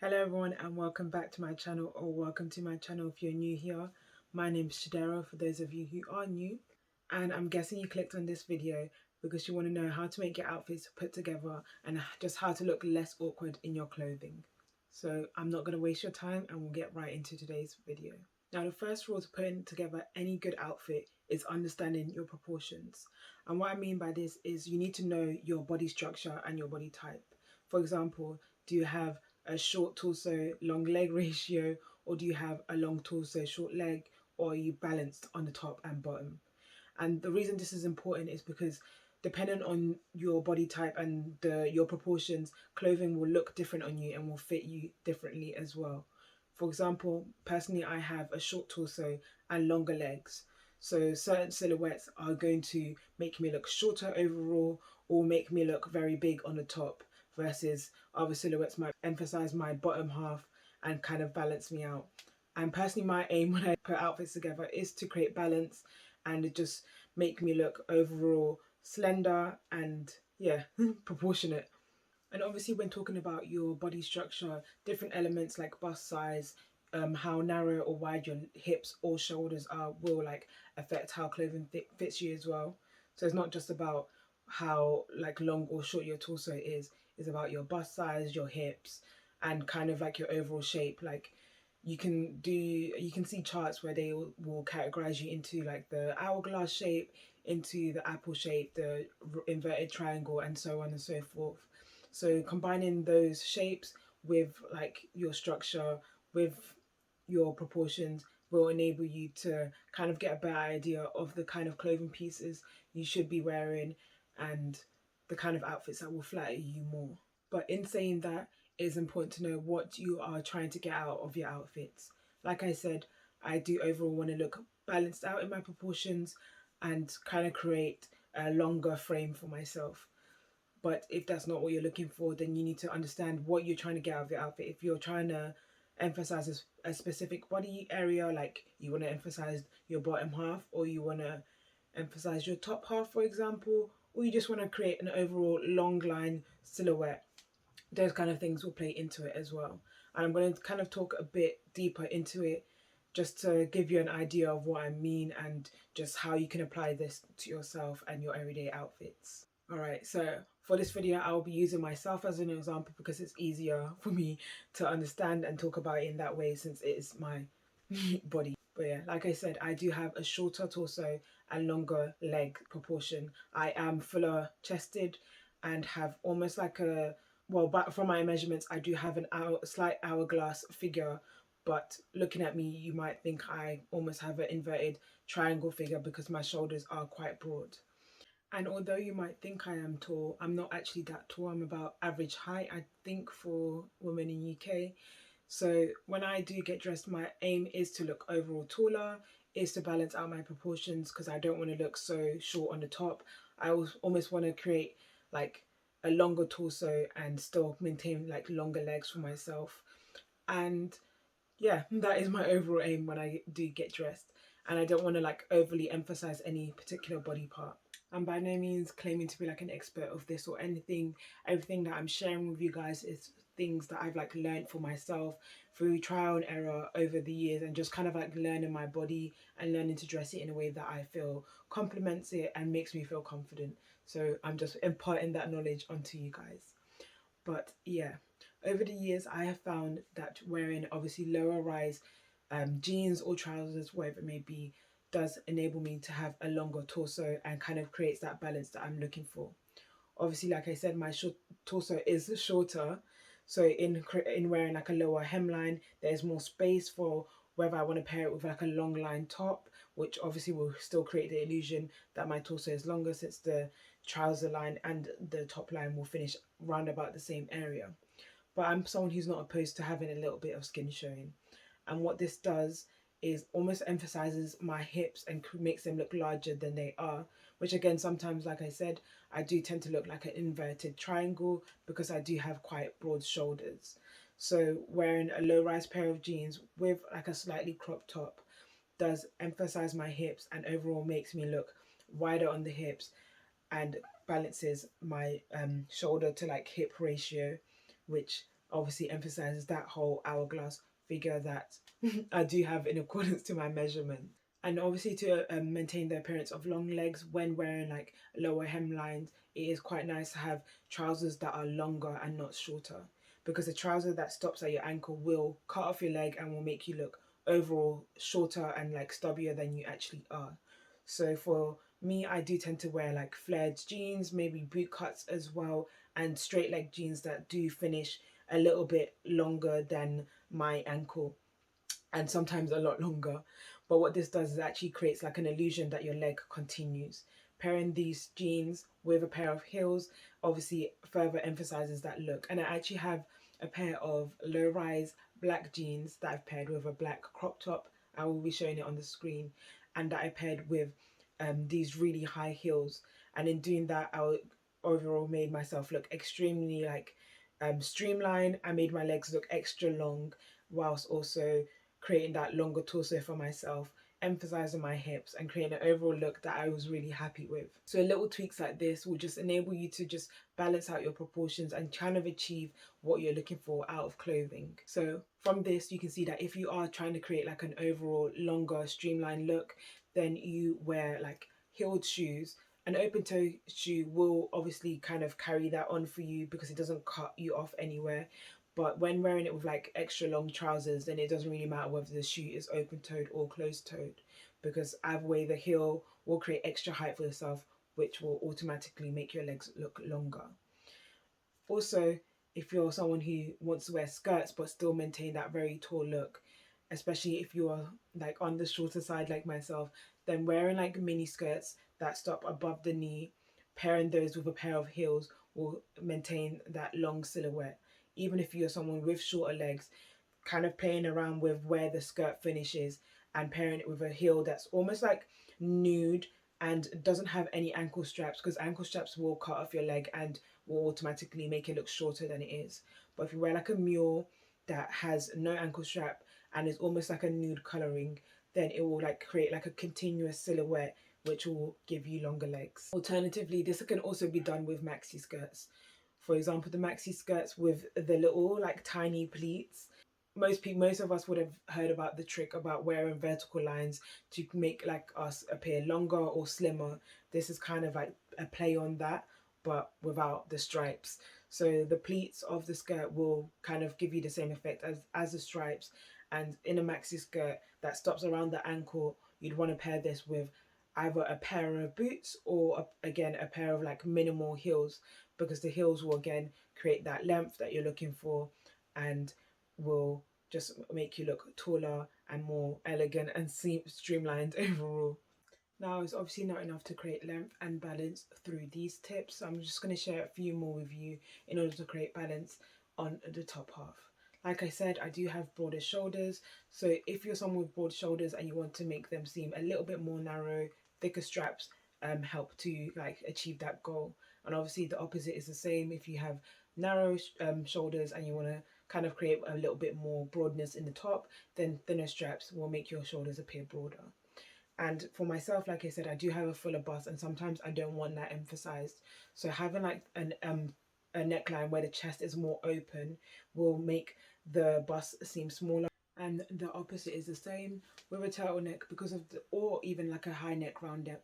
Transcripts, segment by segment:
Hello everyone and welcome back to my channel, or welcome to my channel if you're new here. My name is Shadera for those of you who are new, and I'm guessing you clicked on this video because you want to know how to make your outfits put together and just how to look less awkward in your clothing. So I'm not going to waste your time and we'll get right into today's video. Now, the first rule to putting together any good outfit is understanding your proportions. And what I mean by this is you need to know your body structure and your body type. For example, do you have a short torso, long leg ratio, or do you have a long torso, short leg, or are you balanced on the top and bottom? And the reason this is important is because depending on your body type and your proportions, clothing will look different on you and will fit you differently as well. For example, personally, I have a short torso and longer legs. So certain silhouettes are going to make me look shorter overall or make me look very big on the top, versus other silhouettes might emphasize my bottom half and kind of balance me out. And personally, my aim when I put outfits together is to create balance and just make me look overall slender and, yeah, proportionate. And obviously, when talking about your body structure, different elements like bust size, how narrow or wide your hips or shoulders are will like affect how clothing fits you as well. So it's not just about how like long or short your torso is. It's about your bust size, your hips, and kind of like your overall shape. Like you can see charts where they will categorize you into like the hourglass shape, into the apple shape, the inverted triangle, and so on and so forth. So combining those shapes with like your structure, with your proportions, will enable you to kind of get a better idea of the kind of clothing pieces you should be wearing and the kind of outfits that will flatter you more. But in saying that, it is important to know what you are trying to get out of your outfits. Like I said, I do overall want to look balanced out in my proportions and kind of create a longer frame for myself. But if that's not what you're looking for, then you need to understand what you're trying to get out of your outfit. If you're trying to emphasize a specific body area, like you want to emphasize your bottom half, or you want to emphasize your top half, for example, or you just want to create an overall long line silhouette, those kind of things will play into it as well. And I'm going to kind of talk a bit deeper into it just to give you an idea of what I mean and just how you can apply this to yourself and your everyday outfits. Alright, so for this video I will be using myself as an example because it's easier for me to understand and talk about it in that way since it is my body. But yeah, like I said, I do have a shorter torso and longer leg proportion. I am fuller chested and have almost like a, well, but from my measurements, I do have a slight hourglass figure. But looking at me, you might think I almost have an inverted triangle figure because my shoulders are quite broad. And although you might think I am tall, I'm not actually that tall. I'm about average height, I think, for women in UK. So when I do get dressed, my aim is to look overall taller, is to balance out my proportions because I don't want to look so short on the top. I almost want to create like a longer torso and still maintain like longer legs for myself. And yeah, that is my overall aim when I do get dressed. And I don't want to like overly emphasize any particular body part. I'm by no means claiming to be like an expert of this or anything. Everything that I'm sharing with you guys is things that I've like learned for myself through trial and error over the years, and just kind of like learning my body and learning to dress it in a way that I feel complements it and makes me feel confident. So I'm just imparting that knowledge onto you guys. But yeah, over the years I have found that wearing obviously lower rise jeans or trousers, whatever it may be, does enable me to have a longer torso and kind of creates that balance that I'm looking for. Obviously, like I said, my torso is shorter, so in wearing like a lower hemline, there's more space for whether I want to pair it with like a long line top, which obviously will still create the illusion that my torso is longer since the trouser line and the top line will finish round about the same area. But I'm someone who's not opposed to having a little bit of skin showing. And what this does is almost emphasizes my hips and makes them look larger than they are, which again, sometimes, like I said, I do tend to look like an inverted triangle because I do have quite broad shoulders. So wearing a low-rise pair of jeans with like a slightly cropped top does emphasize my hips and overall makes me look wider on the hips and balances my shoulder to like hip ratio, which obviously emphasizes that whole hourglass figure that I do have in accordance to my measurement. And obviously to maintain the appearance of long legs when wearing like lower hemlines, it is quite nice to have trousers that are longer and not shorter, because a trouser that stops at your ankle will cut off your leg and will make you look overall shorter and like stubbier than you actually are. So for me, I do tend to wear like flared jeans, maybe boot cuts as well, and straight leg jeans that do finish a little bit longer than my ankle, and sometimes a lot longer. But what this does is actually creates like an illusion that your leg continues. Pairing these jeans with a pair of heels obviously further emphasizes that look. And I actually have a pair of low rise black jeans that I've paired with a black crop top. I will be showing it on the screen, and that I paired with these really high heels. And in doing that, overall made myself look extremely like streamlined. I made my legs look extra long, whilst also creating that longer torso for myself, emphasizing my hips and creating an overall look that I was really happy with. So little tweaks like this will just enable you to just balance out your proportions and kind of achieve what you're looking for out of clothing. So from this, you can see that if you are trying to create like an overall longer streamlined look, then you wear like heeled shoes. An open toe shoe will obviously kind of carry that on for you because it doesn't cut you off anywhere. But when wearing it with like extra long trousers, then it doesn't really matter whether the shoe is open toed or closed toed, because either way the heel will create extra height for yourself, which will automatically make your legs look longer. Also, if you're someone who wants to wear skirts but still maintain that very tall look, especially if you're like on the shorter side like myself, then wearing like mini skirts that stop above the knee, pairing those with a pair of heels will maintain that long silhouette. Even if you're someone with shorter legs, kind of playing around with where the skirt finishes and pairing it with a heel that's almost like nude and doesn't have any ankle straps, because ankle straps will cut off your leg and will automatically make it look shorter than it is. But if you wear like a mule that has no ankle strap and is almost like a nude coloring, then it will like create like a continuous silhouette which will give you longer legs. Alternatively, this can also be done with maxi skirts. For example, the maxi skirts with the little like tiny pleats. Most of us would have heard about the trick about wearing vertical lines to make like us appear longer or slimmer. This is kind of like a play on that, but without the stripes. So the pleats of the skirt will kind of give you the same effect as the stripes. And in a maxi skirt that stops around the ankle, you'd want to pair this with either a pair of boots or again a pair of like minimal heels, because the heels will again create that length that you're looking for and will just make you look taller and more elegant and streamlined overall. Now, it's obviously not enough to create length and balance through these tips. So I'm just going to share a few more with you in order to create balance on the top half. Like I said, I do have broader shoulders. So if you're someone with broad shoulders and you want to make them seem a little bit more narrow, thicker straps help to like achieve that goal. And obviously the opposite is the same. If you have narrow shoulders and you want to kind of create a little bit more broadness in the top, then thinner straps will make your shoulders appear broader. And for myself, like I said, I do have a fuller bust and sometimes I don't want that emphasized. So having like a neckline where the chest is more open will make the bust seem smaller. And the opposite is the same with a turtleneck, because of the, or even like a high neck round neck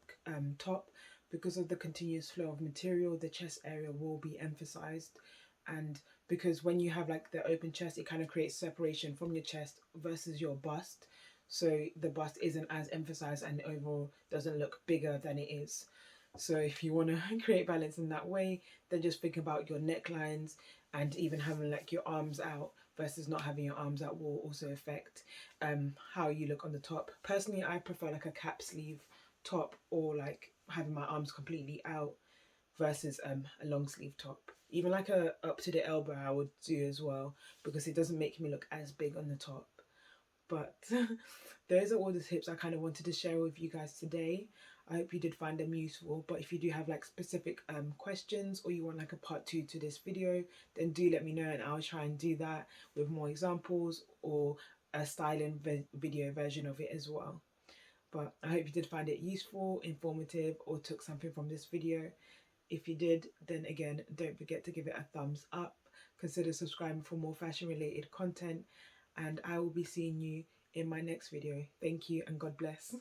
top, because of the continuous flow of material, the chest area will be emphasized. And because when you have like the open chest, it kind of creates separation from your chest versus your bust. So the bust isn't as emphasized and overall doesn't look bigger than it is. So if you want to create balance in that way, then just think about your necklines, and even having like your arms out versus not having your arms out will also affect how you look on the top. Personally, I prefer like a cap sleeve top, or like having my arms completely out versus a long sleeve top. Even like a up to the elbow I would do as well, because it doesn't make me look as big on the top. But those are all the tips I kind of wanted to share with you guys today. I hope you did find them useful. But if you do have like specific questions, or you want like a part 2 to this video, then do let me know and I'll try and do that with more examples or a styling video version of it as well. But I hope you did find it useful, informative, or took something from this video. If you did, then again, don't forget to give it a thumbs up, consider subscribing for more fashion related content, and I will be seeing you in my next video. Thank you and God bless.